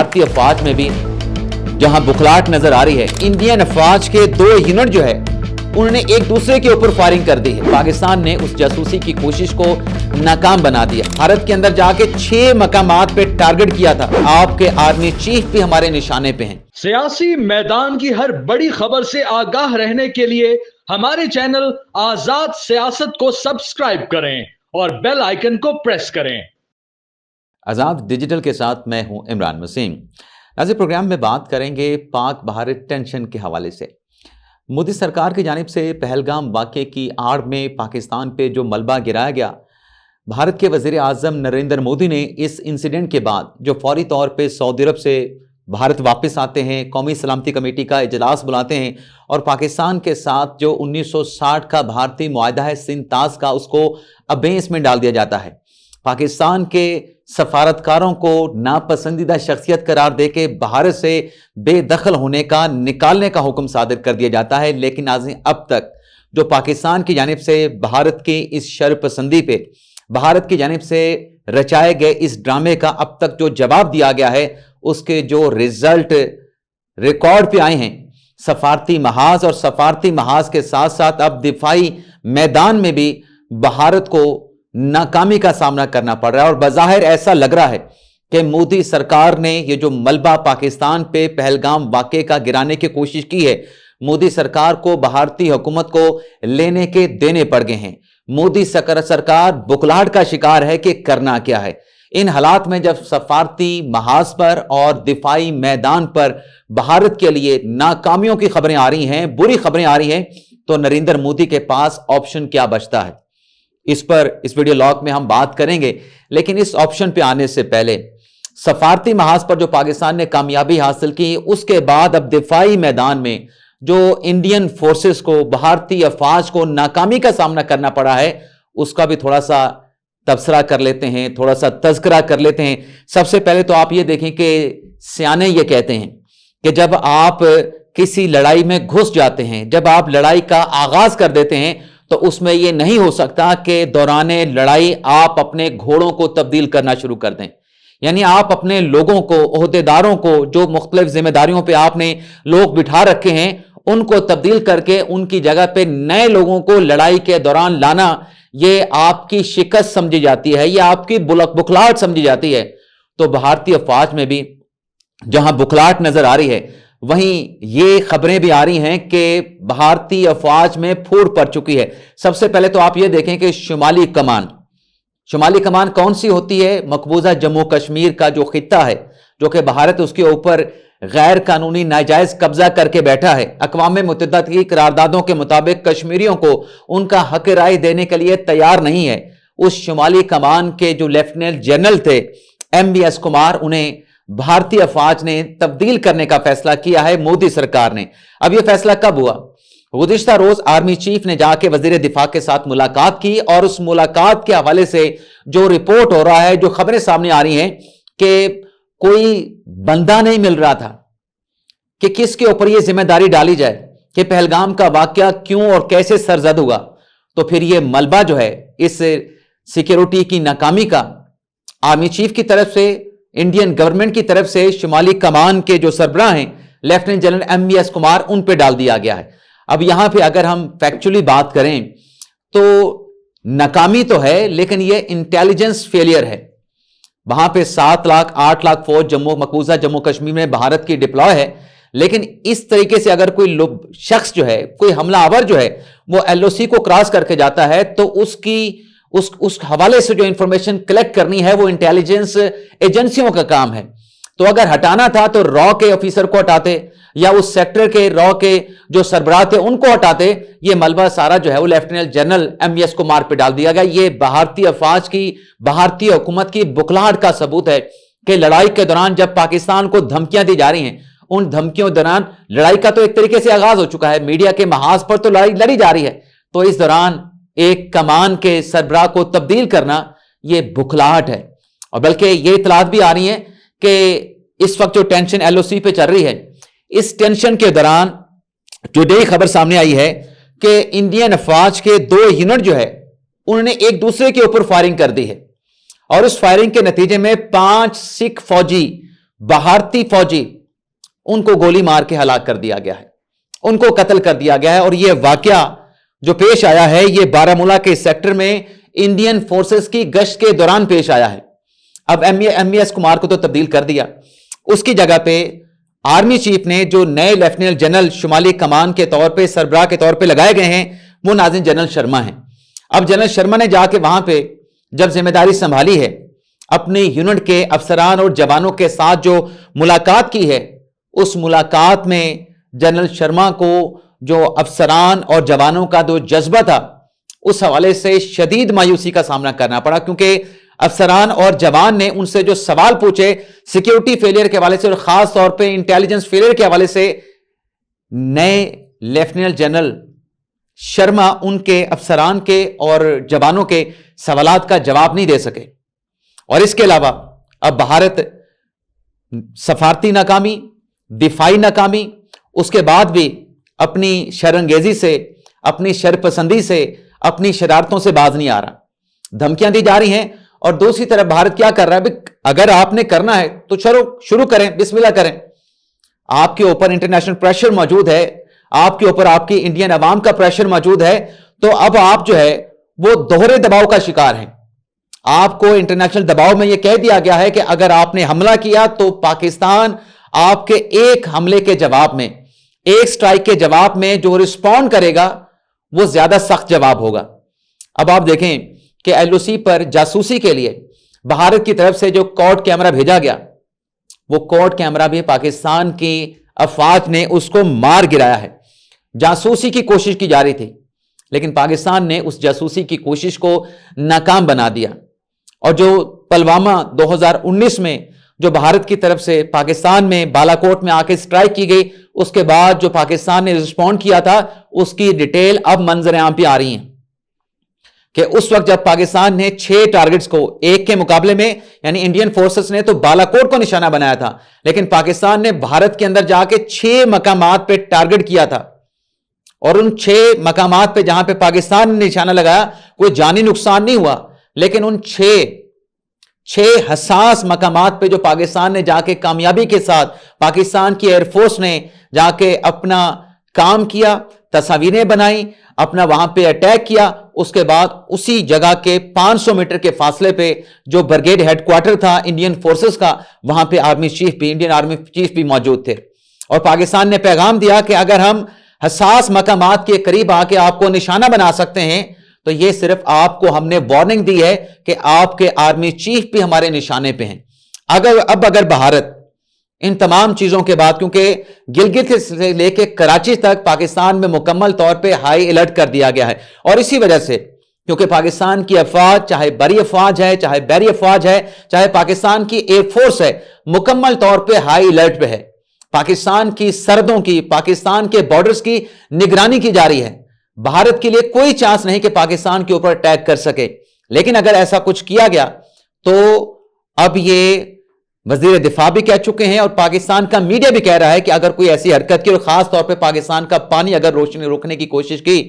بھارتی افواج میں بھی جہاں بکھلاہٹ نظر آ رہی ہے، انڈین افواج کے 2 یونٹ جو ہے انہوں نے ایک دوسرے کے اوپر فائرنگ کر دی ہے۔ پاکستان نے اس جاسوسی کی کوشش کو ناکام بنا دیا، بھارت کے اندر جا کے 6 مقامات پہ ٹارگٹ کیا تھا۔ آپ کے آرمی چیف بھی ہمارے نشانے پہ ہیں۔ سیاسی میدان کی ہر بڑی خبر سے آگاہ رہنے کے لیے ہمارے چینل آزاد سیاست کو سبسکرائب کریں اور بیل آئیکن کو پریس کریں۔ آزاد ڈیجیٹل کے ساتھ میں ہوں عمران وسیم۔ ناظرین، پروگرام میں بات کریں گے پاک بھارت ٹینشن کے حوالے سے۔ مودی سرکار کی جانب سے پہلگام واقعے کی آڑ میں پاکستان پہ جو ملبہ گرایا گیا، بھارت کے وزیر اعظم نریندر مودی نے اس انسیڈنٹ کے بعد جو فوری طور پہ سعودی عرب سے بھارت واپس آتے ہیں، قومی سلامتی کمیٹی کا اجلاس بلاتے ہیں اور پاکستان کے ساتھ جو 1960 کا بھارتی معاہدہ ہے سنتاز کا، اس کو ابینس میں ڈال دیا جاتا ہے۔ پاکستان کے سفارتکاروں کو ناپسندیدہ شخصیت قرار دے کے بھارت سے بے دخل ہونے کا، نکالنے کا حکم صادر کر دیا جاتا ہے۔ لیکن ناظرین، اب تک جو پاکستان کی جانب سے بھارت کی اس شر پسندی پہ، بھارت کی جانب سے رچائے گئے اس ڈرامے کا اب تک جو جواب دیا گیا ہے، اس کے جو رزلٹ ریکارڈ پہ آئے ہیں، سفارتی محاذ اور سفارتی محاذ کے ساتھ ساتھ اب دفاعی میدان میں بھی بھارت کو ناکامی کا سامنا کرنا پڑ رہا ہے۔ اور بظاہر ایسا لگ رہا ہے کہ مودی سرکار نے یہ جو ملبہ پاکستان پہ پہلگام واقعے کا گرانے کی کوشش کی ہے، مودی سرکار کو بھارتی حکومت کو لینے کے دینے پڑ گئے ہیں۔ مودی سرکار بکھلاہٹ کا شکار ہے کہ کرنا کیا ہے۔ ان حالات میں جب سفارتی محاذ پر اور دفاعی میدان پر بھارت کے لیے ناکامیوں کی خبریں آ رہی ہیں، بری خبریں آ رہی ہیں، تو نریندر مودی کے پاس آپشن کیا بچتا ہے؟ اس پر اس ویڈیو لاگ میں ہم بات کریں گے۔ لیکن اس آپشن پہ آنے سے پہلے سفارتی محاذ پر جو پاکستان نے کامیابی حاصل کی، اس کے بعد اب دفاعی میدان میں جو انڈین فورسز کو، بھارتی افواج کو ناکامی کا سامنا کرنا پڑا ہے، اس کا بھی تھوڑا سا تبصرہ کر لیتے ہیں، تھوڑا سا تذکرہ کر لیتے ہیں۔ سب سے پہلے تو آپ یہ دیکھیں کہ سیانے یہ کہتے ہیں کہ جب آپ کسی لڑائی میں گھس جاتے ہیں، جب آپ لڑائی کا آغاز کر دیتے ہیں، تو اس میں یہ نہیں ہو سکتا کہ دوران لڑائی آپ اپنے گھوڑوں کو تبدیل کرنا شروع کر دیں۔ یعنی آپ اپنے لوگوں کو، عہدیداروں کو، جو مختلف ذمہ داریوں پہ آپ نے لوگ بٹھا رکھے ہیں، ان کو تبدیل کر کے ان کی جگہ پہ نئے لوگوں کو لڑائی کے دوران لانا، یہ آپ کی شکست سمجھی جاتی ہے، یہ آپ کی بکھلاہٹ سمجھی جاتی ہے۔ تو بھارتی افواج میں بھی جہاں بکھلاہٹ نظر آ رہی ہے، وہیں یہ خبریں بھی آ رہی ہیں کہ بھارتی افواج میں پھوٹ پڑ چکی ہے۔ سب سے پہلے تو آپ یہ دیکھیں کہ شمالی کمان کون سی ہوتی ہے؟ مقبوضہ جموں کشمیر کا جو خطہ ہے، جو کہ بھارت اس کے اوپر غیر قانونی ناجائز قبضہ کر کے بیٹھا ہے۔ اقوام متحدہ کی قراردادوں کے مطابق کشمیریوں کو ان کا حق رائے دینے کے لیے تیار نہیں ہے۔ اس شمالی کمان کے جو لیفٹیننٹ جنرل تھے MVS کمار، انہیں بھارتی افواج نے تبدیل کرنے کا فیصلہ کیا ہے مودی سرکار نے۔ اب یہ فیصلہ کب ہوا؟ گزشتہ روز آرمی چیف نے جا کے وزیر دفاع کے ساتھ ملاقات کی، اور اس ملاقات کے حوالے سے جو رپورٹ ہو رہا ہے، جو خبریں سامنے آ رہی ہیں کہ کوئی بندہ نہیں مل رہا تھا کہ کس کے اوپر یہ ذمہ داری ڈالی جائے کہ پہلگام کا واقعہ کیوں اور کیسے سرزد ہوا۔ تو پھر یہ ملبہ جو ہے اس سیکیورٹی کی ناکامی کا آرمی چیف کی طرف سے، انڈین گورنمنٹ کی طرف سے شمالی کمان کے جو سربراہ ہیں لیفٹیننٹ جنرل MVS کمار، ان پہ ڈال دیا گیا ہے۔ اب یہاں پہ اگر ہم فیکچولی بات کریں تو ناکامی تو ہے، لیکن یہ انٹیلیجنس فیلئر ہے۔ وہاں پہ 7 لاکھ 8 لاکھ فوج مقبوضہ جموں کشمیر میں بھارت کی ڈپلوائے ہے، لیکن اس طریقے سے اگر کوئی شخص جو ہے، کوئی حملہ آور جو ہے، وہ LOC کو کراس کر کے جاتا ہے، تو اس حوالے سے جو انفارمیشن کلیکٹ کرنی ہے وہ انٹیلیجنس ایجنسیوں کا کام ہے۔ تو اگر ہٹانا تھا تو را کے آفیسر کو ہٹاتے، یا اس سیکٹر کے را کے جو سربراہ تھے ان کو ہٹاتے۔ یہ ملبہ سارا جو ہے وہ لیفٹیننٹ جنرل MVS کمار پہ ڈال دیا گیا۔ یہ بھارتی افواج کی، بھارتی حکومت کی بکھلاہٹ کا ثبوت ہے کہ لڑائی کے دوران جب پاکستان کو دھمکیاں دی جا رہی ہیں، ان دھمکیوں دوران لڑائی کا تو ایک طریقے سے آغاز ہو چکا ہے، میڈیا کے محاذ پر تو لڑائی لڑی جا رہی ہے، تو اس دوران ایک کمان کے سربراہ کو تبدیل کرنا یہ بکھلاہٹ ہے۔ اور بلکہ یہ اطلاعات بھی آ رہی ہیں کہ اس وقت جو ٹینشن LOC پہ چل رہی ہے، اس ٹینشن کے دوران جو نئی خبر سامنے آئی ہے کہ انڈین افواج کے 2 یونٹ جو ہے انہوں نے ایک دوسرے کے اوپر فائرنگ کر دی ہے، اور اس فائرنگ کے نتیجے میں 5 سکھ فوجی भारतीय फौजी उनको गोली मार के हलाक कर दिया गया है, उनको कत्ल कर दिया गया है। और यह वाकया जो पेश आया है ये बारामूला के सेक्टर में इंडियन फोर्सेस की गश्त के दौरान पेश आया है। अब एमवीएस कुमार को तो तब्दील कर दिया, उसकी जगह पे आर्मी चीफ ने जो नए लेफ्टिनेंट जनरल शुमाली कमान के तौर पे सरबराह के तौर पे लगाए गए हैं वो नाज़रीन जनरल शर्मा हैं। अब जनरल शर्मा ने जाके वहां पे जब जिम्मेदारी संभाली है, अपनी यूनिट के अफसरान और जवानों के साथ जो मुलाकात की है, उस मुलाकात में जनरल शर्मा को जो अफसरान और जवानों का जो जज्बा था उस हवाले से शदीद मायूसी का सामना करना पड़ा, क्योंकि अफसरान और जवान ने उनसे जो सवाल पूछे सिक्योरिटी फेलियर के हवाले से और खास तौर पे इंटेलिजेंस फेलियर के हवाले से, नए लेफ्टिनेंट जनरल शर्मा उनके अफसरान के और जवानों के सवालात का जवाब नहीं दे सके। और इसके अलावा अब भारत सफारती नाकामी, दिफाई नाकामी, उसके बाद भी अपनी शरंगेजी से, अपनी शरपसंदी से, अपनी शरारतों से बाज नहीं आ रहा, धमकियां दी जा रही हैं। और दूसरी तरफ भारत क्या कर रहा है, अगर आपने करना है तो चलो शुरू करें, बिस्मिल्लाह करें। आपके ऊपर इंटरनेशनल प्रेशर मौजूद है, आपके ऊपर आपकी इंडियन अवाम का प्रेशर मौजूद है, तो अब आप जो है वो दोहरे दबाव का शिकार हैं। आपको इंटरनेशनल दबाव में यह कह दिया गया है कि अगर आपने हमला किया तो पाकिस्तान आपके एक हमले के जवाब में, एक स्ट्राइक के जवाब में जो रिस्पॉन्ड करेगा वो ज्यादा सख्त जवाब होगा। अब आप देखें कि एलओसी पर जासूसी के लिए भारत की तरफ से जो कॉर्ड कैमरा भेजा गया, वो कॉर्ड कैमरा भी पाकिस्तान की अफवाज ने उसको मार गिराया है। जासूसी की कोशिश की जा रही थी, लेकिन पाकिस्तान ने उस जासूसी की कोशिश को नाकाम बना दिया। और जो पुलवामा 2019 में जो भारत की तरफ से पाकिस्तान में बालाकोट में आके स्ट्राइक की गई, उसके बाद जो पाकिस्तान ने रिस्पॉन्ड किया था उसकी डिटेल अब मंजर आम पे आ रही है कि उस वक्त जब पाकिस्तान ने 6 टारगेट्स को एक के मुकाबले में, यानी इंडियन फोर्सेस ने तो बालाकोट को निशाना बनाया था, लेकिन पाकिस्तान ने भारत के अंदर जाके 6 मकामात पे टारगेट किया था। और उन 6 मकामात पे जहां पे पाकिस्तान ने निशाना लगाया कोई जानी नुकसान नहीं हुआ, लेकिन उन 6 हसास मकामात पे जो पाकिस्तान ने जाके कामयाबी के साथ, पाकिस्तान की एयरफोर्स ने जाके अपना काम किया, तस्वीरें बनाई, अपना वहां पे अटैक किया। उसके बाद उसी जगह के 500 मीटर के फासले पे जो ब्रिगेड हेडक्वार्टर था इंडियन फोर्सेस का, वहां पे आर्मी चीफ भी, इंडियन आर्मी चीफ भी मौजूद थे। और पाकिस्तान ने पैगाम दिया कि अगर हम हसास मकामात के करीब आके आपको निशाना बना सकते हैं तो ये सिर्फ आपको हमने वार्निंग दी है कि आपके आर्मी चीफ भी हमारे निशाने पे हैं। अगर भारत इन तमाम चीजों के बाद, क्योंकि गिलगित से लेके कराची तक पाकिस्तान में मुकम्मल तौर पे हाई अलर्ट कर दिया गया है, और इसी वजह से क्योंकि पाकिस्तान की अफवाज, चाहे बरी अफवाज है, चाहे बहरी अफवाज है, चाहे पाकिस्तान की एयरफोर्स है, मुकम्मल तौर पे हाई अलर्ट पे है। पाकिस्तान की सरहदों की, पाकिस्तान के बॉर्डर्स की निगरानी की जा रही है। भारत के लिए कोई चांस नहीं कि पाकिस्तान के ऊपर अटैक कर सके, लेकिन अगर ऐसा कुछ किया गया तो अब ये वजीर दिफा भी कह चुके हैं और पाकिस्तान का मीडिया भी कह रहा है कि अगर कोई ऐसी हरकत की और खास तौर पे पाकिस्तान का पानी अगर रोशनी रोकने की कोशिश की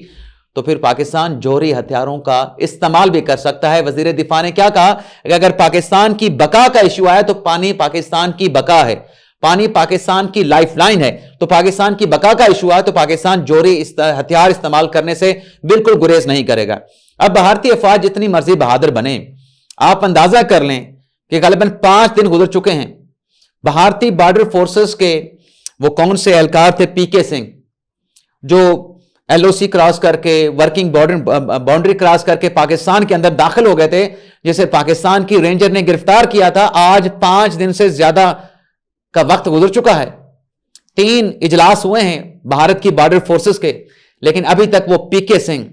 तो फिर पाकिस्तान जौहरी हथियारों का इस्तेमाल भी कर सकता है। वजीर दिफा ने क्या कहा कि अगर पाकिस्तान की बका का इश्यू आया तो पानी पाकिस्तान की बका है, पानी पाकिस्तान की लाइफलाइन है, तो पाकिस्तान की बका का इशू आया तो पाकिस्तान जौहरी हथियार इस्तेमाल करने से बिल्कुल गुरेज नहीं करेगा। अब भारतीय अफवाज जितनी मर्जी बहादुर बने, आप अंदाजा कर लें कि गलबन 5 दिन गुजर चुके हैं। भारतीय बॉर्डर फोर्सेस के वो कौन से एहलकार थे, पीके सिंह, जो एलओसी क्रॉस करके, वर्किंग बाउंड्री क्रॉस करके पाकिस्तान के अंदर दाखिल हो गए थे, जिसे पाकिस्तान की रेंजर ने गिरफ्तार किया था। आज 5 दिन से ज्यादा का वक्त गुजर चुका है, 3 इजलास हुए हैं भारत की बॉर्डर फोर्सेस के, लेकिन अभी तक वो पीके सिंह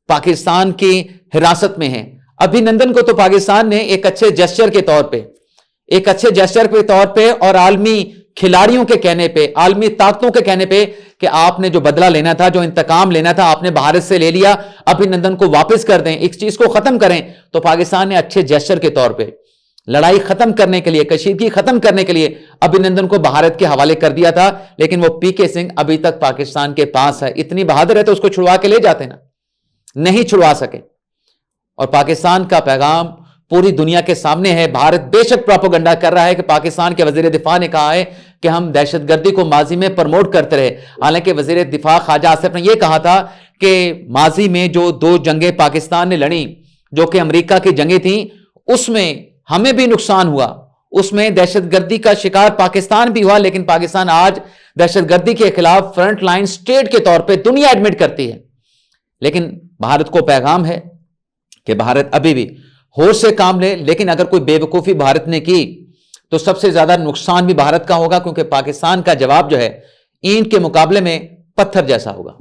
पाकिस्तान की हिरासत में हैं। अभिनंदन को तो पाकिस्तान ने एक अच्छे जेस्चर के तौर पे और आलमी खिलाड़ियों के कहने पे, आलमी ताकतों के कहने पे कि आपने जो बदला लेना था, जो इंतकाम लेना था, आपने भारत से ले लिया, अभिनंदन को वापस कर दें, इस चीज को खत्म करें। तो पाकिस्तान ने अच्छे जेस्चर के तौर पे लड़ाई खत्म करने के लिए, कशीदगी खत्म करने के लिए अभिनंदन को भारत के हवाले कर दिया था, लेकिन वो पीके सिंह अभी तक पाकिस्तान के पास है। इतनी बहादुर है तो उसको छुड़वा के ले जाते ना, नहीं छुड़वा सके। और पाकिस्तान का पैगाम पूरी दुनिया के सामने है। भारत बेशक प्रोपेगेंडा कर रहा है कि पाकिस्तान के वजीर दिफा ने कहा है कि हम दहशतगर्दी को माजी में प्रमोट करते रहे। हालांकि वजीर दिफा ख्वाजा आसिफ ने यह कहा था कि माजी में जो 2 जंगें पाकिस्तान ने लड़ी, जो कि अमेरिका की जंगें थी, उसमें हमें भी नुकसान हुआ, उसमें दहशतगर्दी का शिकार पाकिस्तान भी हुआ, लेकिन पाकिस्तान आज दहशतगर्दी के खिलाफ फ्रंट लाइन स्टेट के तौर पे दुनिया एडमिट करती है। लेकिन भारत को पैगाम है कि भारत अभी भी होश से काम ले, लेकिन अगर कोई बेवकूफी भारत ने की तो सबसे ज्यादा नुकसान भी भारत का होगा, क्योंकि पाकिस्तान का जवाब जो है ईंट के मुकाबले में पत्थर जैसा होगा।